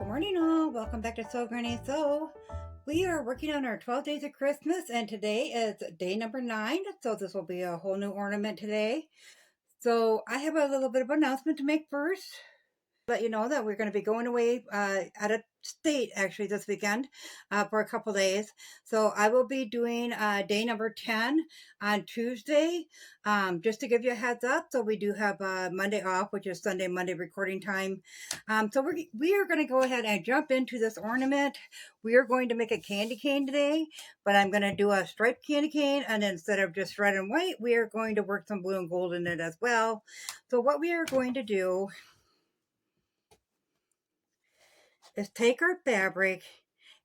Good morning all, welcome back to Sew Granny Sew. We are working on our 12 days of Christmas and today is day number 9, so this will be a whole new ornament today. So I have a little bit of an announcement to make first. Let you know that we're going to be going away out of state actually this weekend for a couple days. So I will be doing day number 10 on Tuesday, just to give you a heads up. So we do have Monday off, which is Sunday, Monday recording time. So we are going to go ahead and jump into this ornament. We are going to make a candy cane today, but I'm going to do a striped candy cane, and instead of just red and white, we are going to work some blue and gold in it as well. So what we are going to do is take our fabric,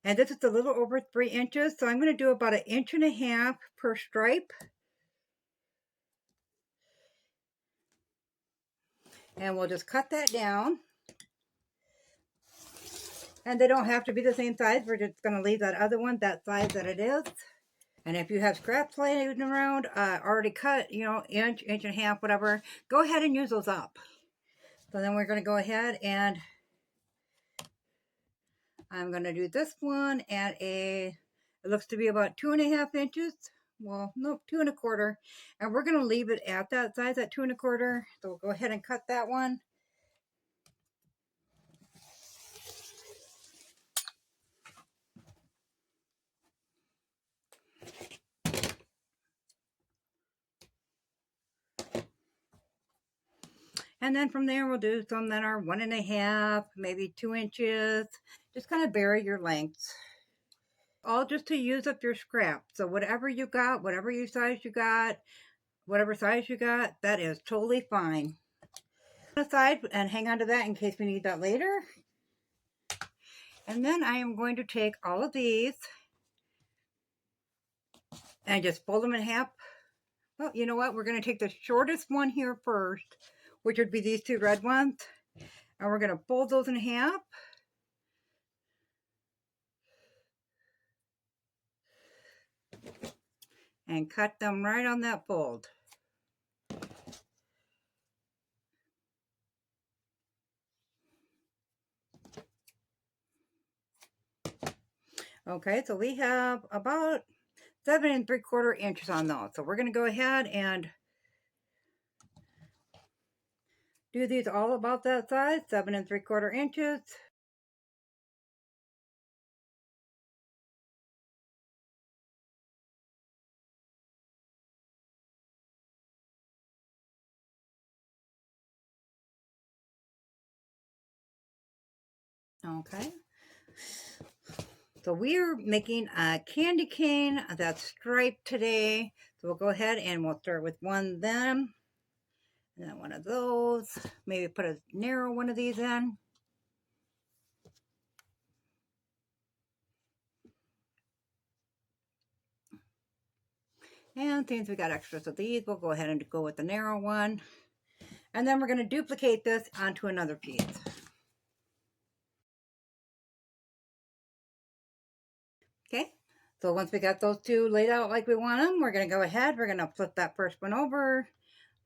and this is a little over 3 inches, so I'm going to do about 1.5 inches per stripe, and we'll just cut that down. And they don't have to be the same size. We're just going to leave that other one that size that it is. And if you have scraps laying around already cut, you know, inch and a half, whatever, go ahead and use those up. So then we're going to go ahead and I'm going to do this one at it looks to be about 2.5 inches. Well, nope, 2.25. And we're going to leave it at that size at 2.25. So we'll go ahead and cut that one. And then from there, we'll do some that are 1.5, maybe 2 inches. Just kind of vary your lengths. All just to use up your scrap. So whatever you got, whatever size you got, whatever size you got, that is totally fine. Aside and hang on to that in case we need that later. And then I am going to take all of these and just fold them in half. Well, you know what? We're going to take the shortest one here first, which would be these 2 red ones. And we're going to fold those in half. And cut them right on that fold. Okay, so we have about 7 3/4 inches on those. So we're going to go ahead and do these all about that size, 7 3/4 inches. Okay. So we're making a candy cane that's striped today. So we'll go ahead and we'll start with one of them. And then one of those. Maybe put a narrow one of these in. And since we got extras of these, we'll go ahead and go with the narrow one. And then we're going to duplicate this onto another piece. Okay, so once we got those 2 laid out like we want them, we're going to go ahead, we're going to flip that first one over,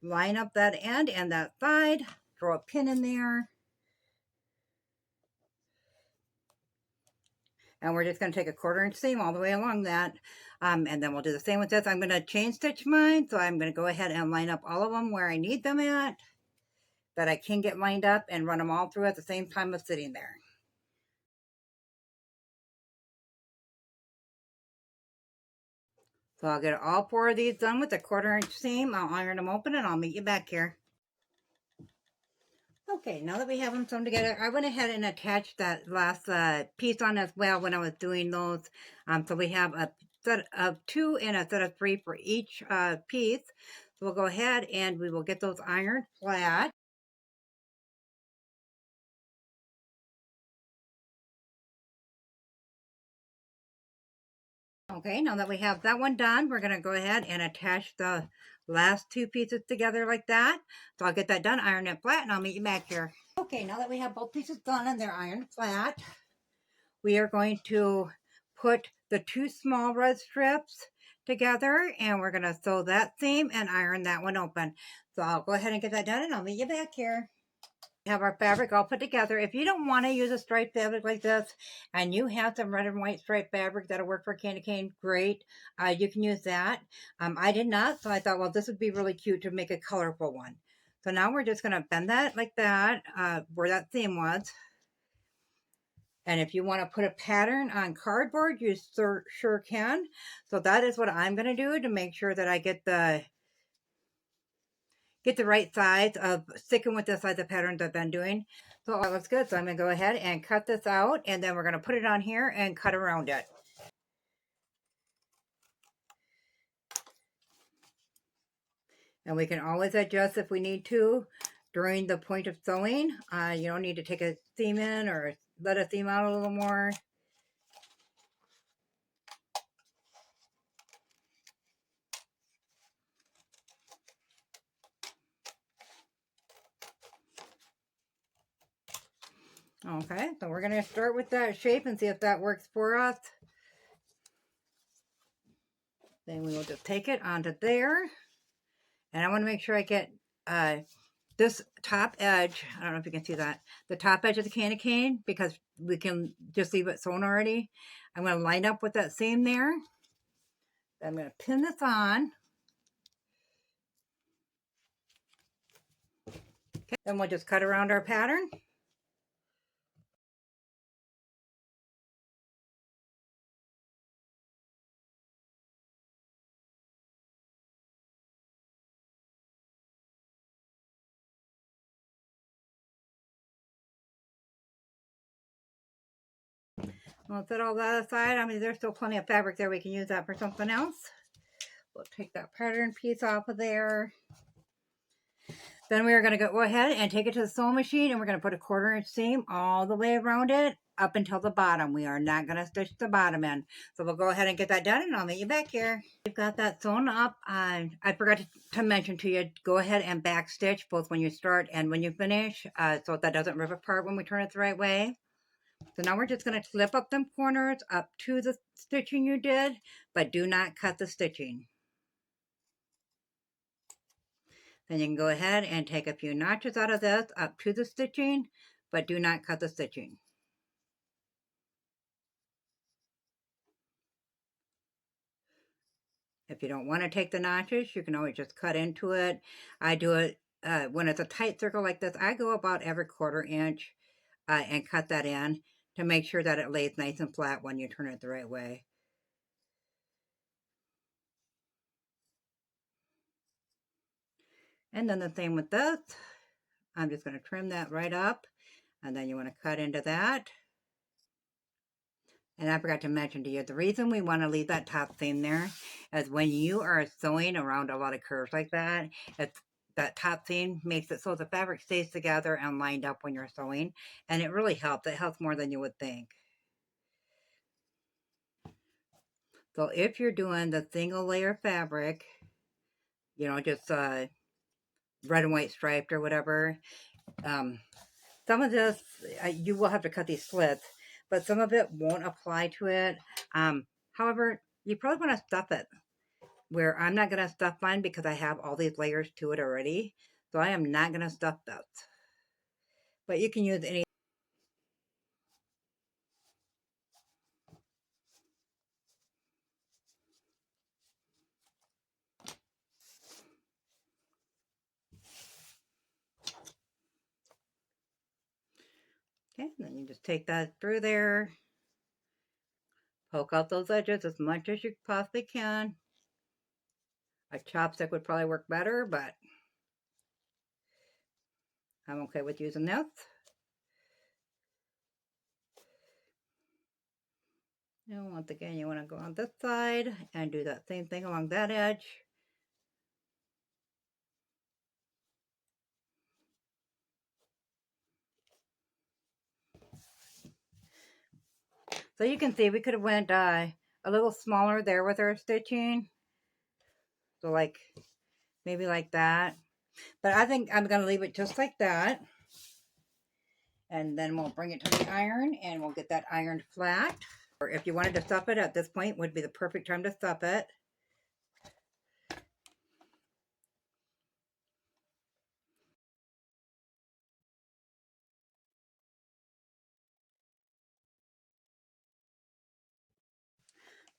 line up that end and that side, throw a pin in there. And we're just going to take a 1/4 inch seam all the way along that. And then we'll do the same with this. I'm going to chain stitch mine, so I'm going to go ahead and line up all of them where I need them at, that I can get lined up and run them all through at the same time of sitting there. So I'll get all 4 of these done with a 1/4 inch seam. I'll iron them open and I'll meet you back here. Okay, now that we have them sewn together, I went ahead and attached that last piece on as well when I was doing those. So we have a set of 2 and a set of 3 for each piece. So we'll go ahead and we will get those ironed flat. Okay, now that we have that one done, we're going to go ahead and attach the last 2 pieces together like that. So I'll get that done, iron it flat, and I'll meet you back here. Okay, now that we have both pieces done and they're ironed flat, we are going to put the 2 small red strips together, and we're going to sew that seam and iron that one open. So I'll go ahead and get that done, and I'll meet you back here. have our fabric all put together. If you don't want to use a striped fabric like this and you have some red and white striped fabric that'll work for candy cane, great. You can use that. I did not, so I thought, well, this would be really cute to make a colorful one. So now we're just going to bend that like that, where that seam was. And if you want to put a pattern on cardboard, you sure can. So that is what I'm going to do to make sure that I get the right size of sticking with the size of patterns I've been doing. So that looks good. So I'm going to go ahead and cut this out, and then we're going to put it on here and cut around it. And we can always adjust if we need to during the point of sewing. You don't need to take a seam in or let a seam out a little more. Okay, so we're going to start with that shape and see if that works for us. Then we will just take it onto there. And I want to make sure I get this top edge. I don't know if you can see that. The top edge of the candy cane, because we can just leave it sewn already. I'm going to line up with that seam there. I'm going to pin this on. Okay, then we'll just cut around our pattern. We'll set all that aside. I mean, there's still plenty of fabric there. We can use that for something else. We'll take that pattern piece off of there. Then we're going to go ahead and take it to the sewing machine, and we're going to put a 1/4 inch seam all the way around it up until the bottom. We are not going to stitch the bottom in. So we'll go ahead and get that done, and I'll meet you back here. We've got that sewn up. I forgot to mention to you, go ahead and back stitch both when you start and when you finish, so that doesn't rip apart when we turn it the right way. So now we're just going to clip up them corners up to the stitching you did, but do not cut the stitching. Then you can go ahead and take a few notches out of this up to the stitching, but do not cut the stitching. If you don't want to take the notches, you can always just cut into it. I do it when it's a tight circle like this. I go about every 1/4 inch and cut that in to make sure that it lays nice and flat when you turn it the right way. And then the same with this. I'm just going to trim that right up, and then you want to cut into that. And I forgot to mention to you, the reason we want to leave that top seam there is when you are sewing around a lot of curves like that, that top seam makes it so the fabric stays together and lined up when you're sewing. And it really helps. It helps more than you would think. So if you're doing the single layer fabric, you know, just red and white striped or whatever, some of this, you will have to cut these slits, but some of it won't apply to it. However, you probably want to stuff it, where I'm not going to stuff mine because I have all these layers to it already. So I am not going to stuff this. But you can use any. Okay, then you just take that through there. Poke out those edges as much as you possibly can. A chopstick would probably work better, but I'm okay with using this. And once again, you want to go on this side and do that same thing along that edge. So you can see we could have went a little smaller there with our stitching. So like, maybe like that. But I think I'm going to leave it just like that. And then we'll bring it to the iron and we'll get that ironed flat. Or if you wanted to stuff it at this point, would be the perfect time to stuff it.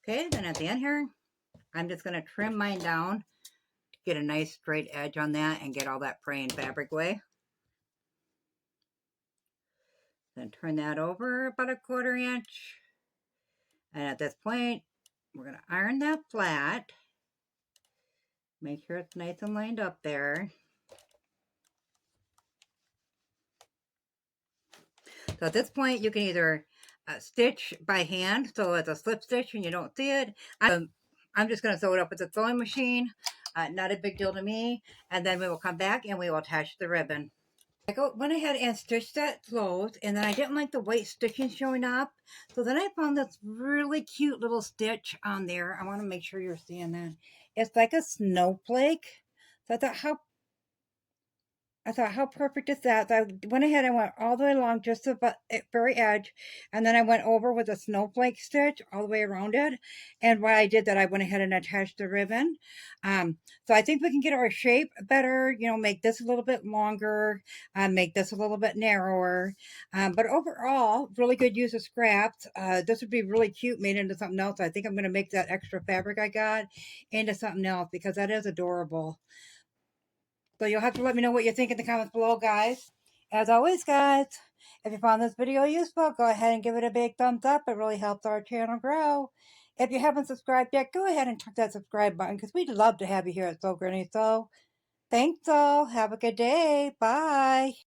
Okay, then at the end here, I'm just going to trim mine down to get a nice straight edge on that and get all that fraying fabric away. Then turn that over about a 1/4 inch. And at this point, we're going to iron that flat. Make sure it's nice and lined up there. So at this point, you can either stitch by hand, so it's a slip stitch and you don't see it. I'm just going to sew it up with the sewing machine. Not a big deal to me. And then we will come back and we will attach the ribbon. I went ahead and stitched that closed, and then I didn't like the white stitching showing up. So then I found this really cute little stitch on there. I want to make sure you're seeing that. It's like a snowflake. So I thought, how perfect is that? So I went ahead and went all the way along just to the very edge, and then I went over with a snowflake stitch all the way around it. And while I did that, I went ahead and attached the ribbon. So I think we can get our shape better, you know, make this a little bit longer, make this a little bit narrower. But overall, really good use of scraps. This would be really cute made into something else. I think I'm going to make that extra fabric I got into something else because that is adorable. So you'll have to let me know what you think in the comments below, guys. As always, guys, if you found this video useful, go ahead and give it a big thumbs up. It really helps our channel grow. If you haven't subscribed yet, go ahead and click that subscribe button because we'd love to have you here at Sew Granny Sew. Thanks all. Have a good day. Bye.